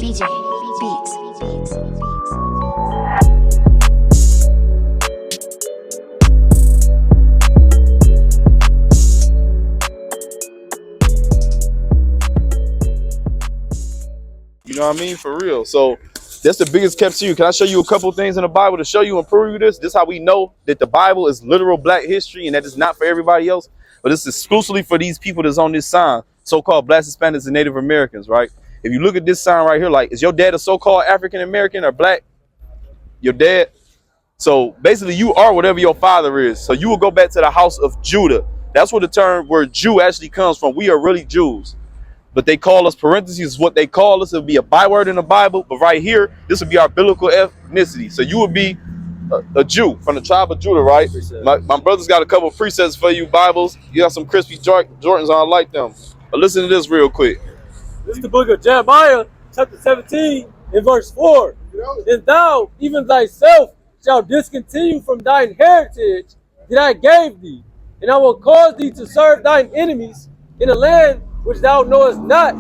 BJ Beats. You know what I mean? For real. So that's the biggest kept secret. Can I show you a couple things in the Bible to show you and prove you this? This is how we know that the Bible is literal black history and that it's not for everybody else, but it's exclusively for these people that's on this sign, so-called Blacks, Hispanics, and Native Americans, right? If you look at this sign right here, like, is your dad a so-called African American or black? Your dad? So basically you are whatever your father is. So you will go back to the house of Judah. That's where the term word Jew actually comes from. We are really Jews. But they call us, parentheses is what they call us. It'll be a byword in the Bible. But right here, this would be our biblical ethnicity. So you would be a Jew from the tribe of Judah, right? My brother's got a couple of presets for you, Bibles. You got some crispy Jordans on, I like them. But listen to this real quick. This is the book of Jeremiah, chapter 17, and verse 4. And thou, even thyself, shalt discontinue from thine heritage that I gave thee, and I will cause thee to serve thine enemies in a land which thou knowest not.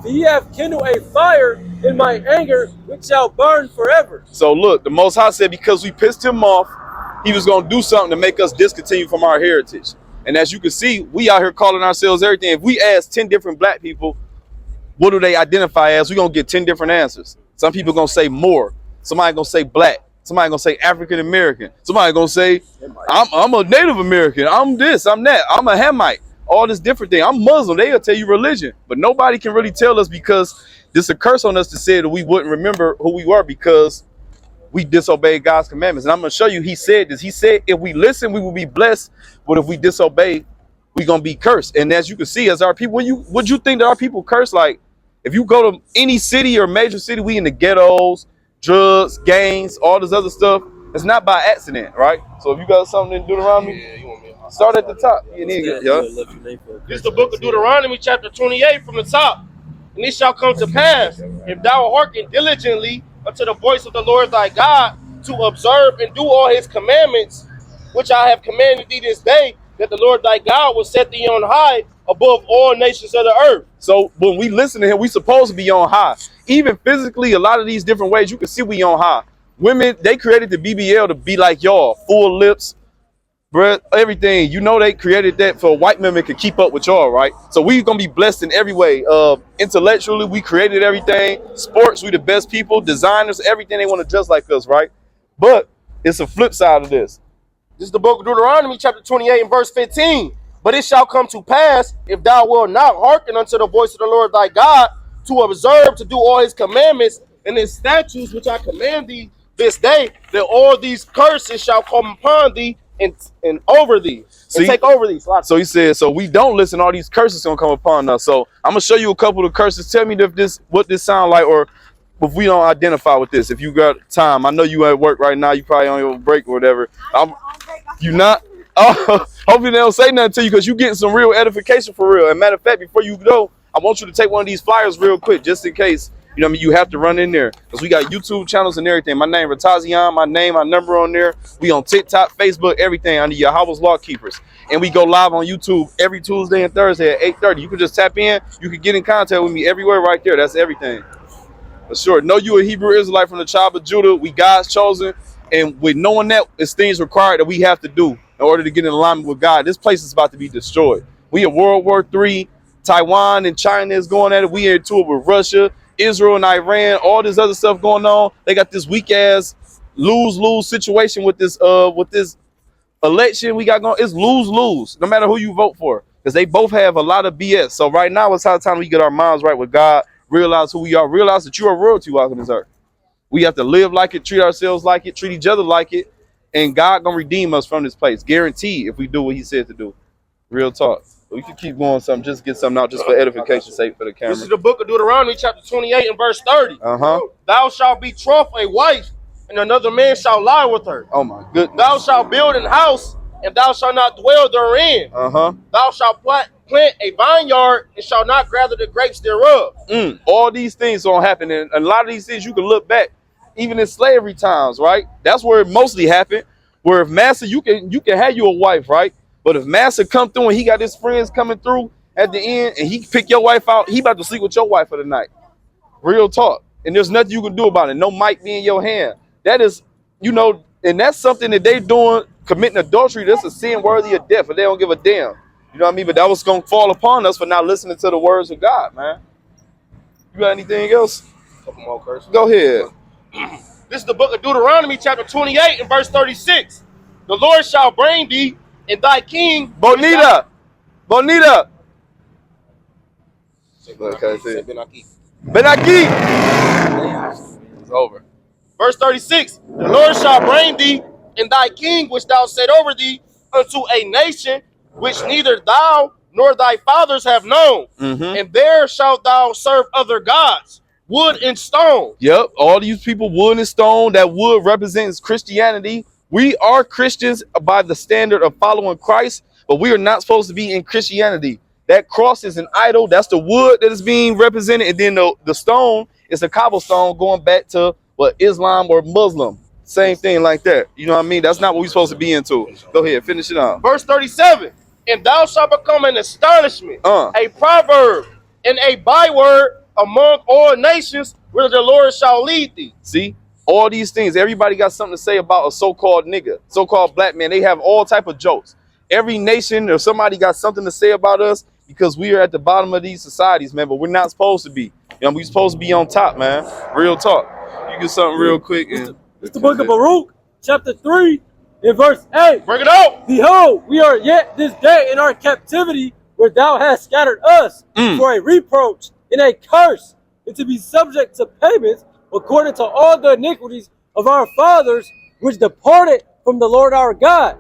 For ye have kindled a fire in my anger, which shall burn forever. So look, the Most High said because we pissed him off, he was going to do something to make us discontinue from our heritage. And as you can see, we out here calling ourselves everything. If we ask 10 different black people, what do they identify as? We're going to get 10 different answers. Some people going to say more. Somebody going to say black. Somebody going to say African American. Somebody going to say, I'm a Native American. I'm this, I'm that. I'm a Hamite. All this different thing. I'm Muslim. They'll tell you religion. But nobody can really tell us because this is a curse on us to say that we wouldn't remember who we were because we disobeyed God's commandments. And I'm going to show you, he said this. He said, if we listen, we will be blessed. But if we disobey, we're going to be cursed. And as you can see, as our people, would you think that our people curse? Like, if you go to any city or major city, we in the ghettos, drugs, gangs, all this other stuff. It's not by accident, right? So if you got something in Deuteronomy, you want me to start at the top. This is the book of Deuteronomy, chapter 28, from the top. And it shall come to pass, if thou hearken diligently unto the voice of the Lord thy God, to observe and do all his commandments, which I have commanded thee this day, that the Lord thy God will set thee on high above all nations of the earth. So when we listen to him, we supposed to be on high. Even physically, a lot of these different ways, you can see we on high. Women, they created the BBL to be like y'all, full lips, breath, everything. You know they created that for white women could keep up with y'all, right? So we gonna be blessed in every way. Intellectually, we created everything. Sports, we the best people. Designers, everything, they want to dress like us, right? But it's a flip side of this. This is the book of Deuteronomy, chapter 28, and verse 15. But it shall come to pass, if thou wilt not hearken unto the voice of the Lord thy God, to observe, to do all his commandments and his statutes, which I command thee this day, that all these curses shall come upon thee and over thee, and take over thee. So he said, so we don't listen, all these curses gonna come upon us. So I'm gonna show you a couple of curses. Tell me if what this sound like, or if we don't identify with this. If you got time, I know you at work right now, you probably on your break or whatever. You not? Oh, hopefully they don't say nothing to you because you getting some real edification for real. And matter of fact, before you go, I want you to take one of these flyers real quick, just in case. You know what I mean? You have to run in there because we got YouTube channels and everything. My name, Ratazian, my name, my number on there. We on TikTok, Facebook, everything under Yahawah's Law Keepers. And we go live on YouTube every Tuesday and Thursday at 8:30. You can just tap in. You can get in contact with me everywhere right there. That's everything. For sure. Know you a Hebrew Israelite from the tribe of Judah. We God's chosen. And with knowing that, it's things required that we have to do in order to get in alignment with God. This place is about to be destroyed. We in World War III. Taiwan and China is going at it. We into it with Russia, Israel and Iran, all this other stuff going on. They got this weak ass lose-lose situation with this election we got going. It's lose-lose, no matter who you vote for, because they both have a lot of BS. So right now it's high time we get our minds right with God, realize who we are, realize that you are royalty walking this earth. We have to live like it, treat ourselves like it, treat each other like it, and God gonna redeem us from this place. Guaranteed if we do what he said to do. Real talk. We can keep going some, just get something out just for edification's sake for the camera. This is the book of Deuteronomy, chapter 28, and verse 30. Thou shalt betroth a wife, and another man shall lie with her. Oh my goodness. Thou shalt build an house, and thou shalt not dwell therein. Thou shalt plant a vineyard, and shalt not gather the grapes thereof. All these things don't happen, and a lot of these things you can look back, even in slavery times, right? That's where it mostly happened. Where if master, you can have you a wife, right? But if master come through and he got his friends coming through at the end and he pick your wife out, he about to sleep with your wife for the night. Real talk. and there's nothing you can do about it. No mic be in your hand. That is, you know, and that's something that they doing, committing adultery. That's a sin worthy of death, but they don't give a damn. You know what I mean? But that was gonna fall upon us for not listening to the words of God, man. You got anything else? Couple more curses. Go ahead. This is the book of Deuteronomy, chapter 28 and verse 36. The Lord shall bring thee and thy king. Bonita. Okay, Benaki. It's over. Verse 36. The Lord shall bring thee and thy king, which thou set over thee, unto a nation which neither thou nor thy fathers have known. And there shalt thou serve other gods, wood and stone. Yep, all these people, wood and stone. That wood represents Christianity. We are Christians by the standard of following Christ, but we are not supposed to be in Christianity. That cross is an idol. That's the wood that is being represented. And then the stone is a cobblestone going back to what, Islam or Muslim. Same thing like that. You know what I mean? That's not what we're supposed to be into. Go ahead, finish it up. Verse 37. And thou shalt become an astonishment, a proverb, and a byword among all nations where the Lord shall lead thee. See? All these things. Everybody got something to say about a so-called nigga, so-called black man. They have all type of jokes. Every nation or somebody got something to say about us because we are at the bottom of these societies, man. But we're not supposed to be. You know, we're supposed to be on top, man. Real talk. You get something real quick. It's the book of Baruch, chapter 3, and verse 8. Bring it out. Behold, we are yet this day in our captivity, where thou hast scattered us for a reproach and a curse, and to be subject to payments according to all the iniquities of our fathers, which departed from the Lord our God.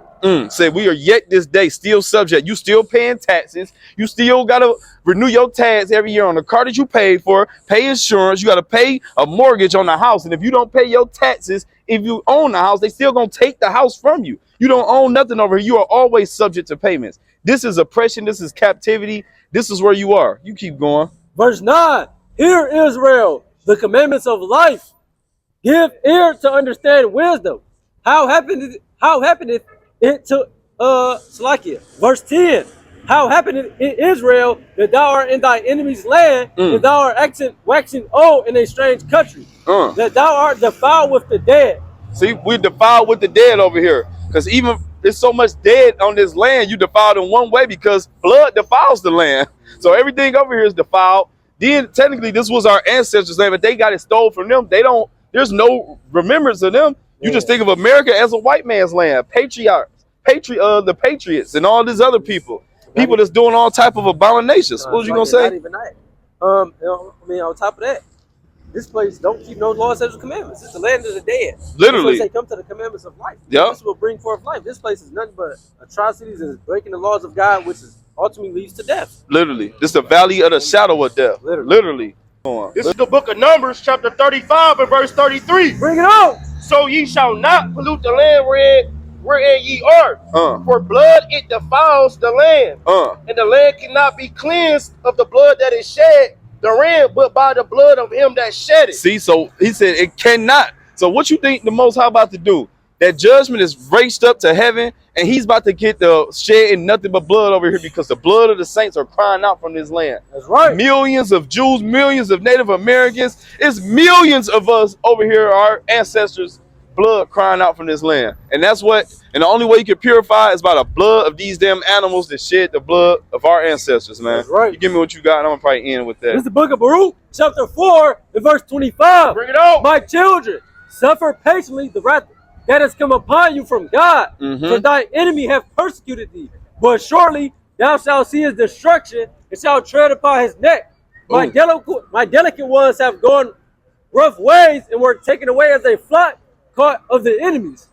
Say we are yet this day still subject. You still paying taxes. You still got to renew your tags every year on the car that you paid for, pay insurance. You got to pay a mortgage on the house. And if you don't pay your taxes, if you own the house, they still going to take the house from you. You don't own nothing over here. You are always subject to payments. This is oppression. This is captivity. This is where you are. You keep going. Verse 9. Hear, Israel, the commandments of life. Give ear to understand wisdom. How happeneth it to Salakia. Verse 10. How happened it in Israel that thou art in thy enemy's land, and thou art waxing old in a strange country, that thou art defiled with the dead. See, we're defiled with the dead over here. Because even there's so much dead on this land, you defiled in one way because blood defiles the land. So everything over here is defiled. Then technically this was our ancestors' land, but they got it stolen from them. There's no remembrance of them. You just think of America as a white man's land, the patriots and all these other people that's doing all type of abominations. What was you gonna say? Not even that. I mean, on top of that, this place don't keep no laws, statutes, commandments. It's the land of the dead. Literally, they come to the commandments of life. Yeah, this will bring forth life. This place is nothing but atrocities and is breaking the laws of God, which is ultimately leads to death. Literally, this is the valley of the shadow of death. Literally. This is the book of Numbers, chapter 35 and verse 33. Bring it on. So ye shall not pollute the land wherein ye are. For blood it defiles the land. And the land cannot be cleansed of the blood that is shed therein, but by the blood of him that shed it. See, so he said it cannot. So what you think the Most High about to do? That judgment is raised up to heaven, and he's about to get the shedding nothing but blood over here because the blood of the saints are crying out from this land. That's right. Millions of Jews, millions of Native Americans. It's millions of us over here, our ancestors' blood crying out from this land. And that's what, and the only way you can purify is by the blood of these damn animals that shed the blood of our ancestors, man. That's right. You give me what you got, and I'm gonna probably end with that. This is the book of Baruch, chapter 4, and verse 25. Bring it on. My children, suffer patiently the wrath that has come upon you from God, for thy enemy have persecuted thee. But surely thou shalt see his destruction, and shalt tread upon his neck. My delicate ones have gone rough ways, and were taken away as a flock caught of the enemies.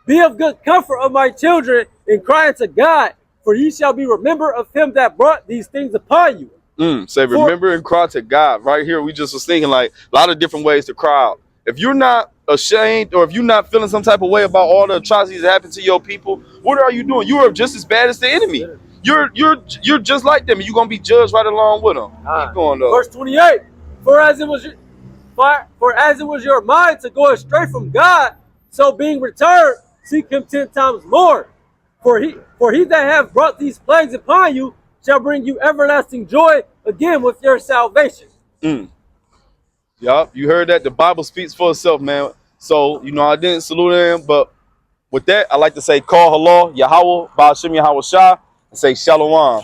Be of good comfort of my children, and cry unto God, for ye shall be remembered of him that brought these things upon you. Say remember and cry to God. Right here, we just was thinking like a lot of different ways to cry out. If you're not ashamed, or if you're not feeling some type of way about all the atrocities that happen to your people, what are you doing? You are just as bad as the enemy. You're just like them, and you're gonna be judged right along with them. Keep going though. Verse 28. For as it was your mind to go astray from God, so being returned, seek him 10 times more. For he that hath brought these plagues upon you shall bring you everlasting joy again with your salvation. Yup, you heard that. The Bible speaks for itself, man. So, you know, I didn't salute him, but with that, I like to say, call hello, Yahawah, Ba'ashem Yahawah Shah, and say Shalom.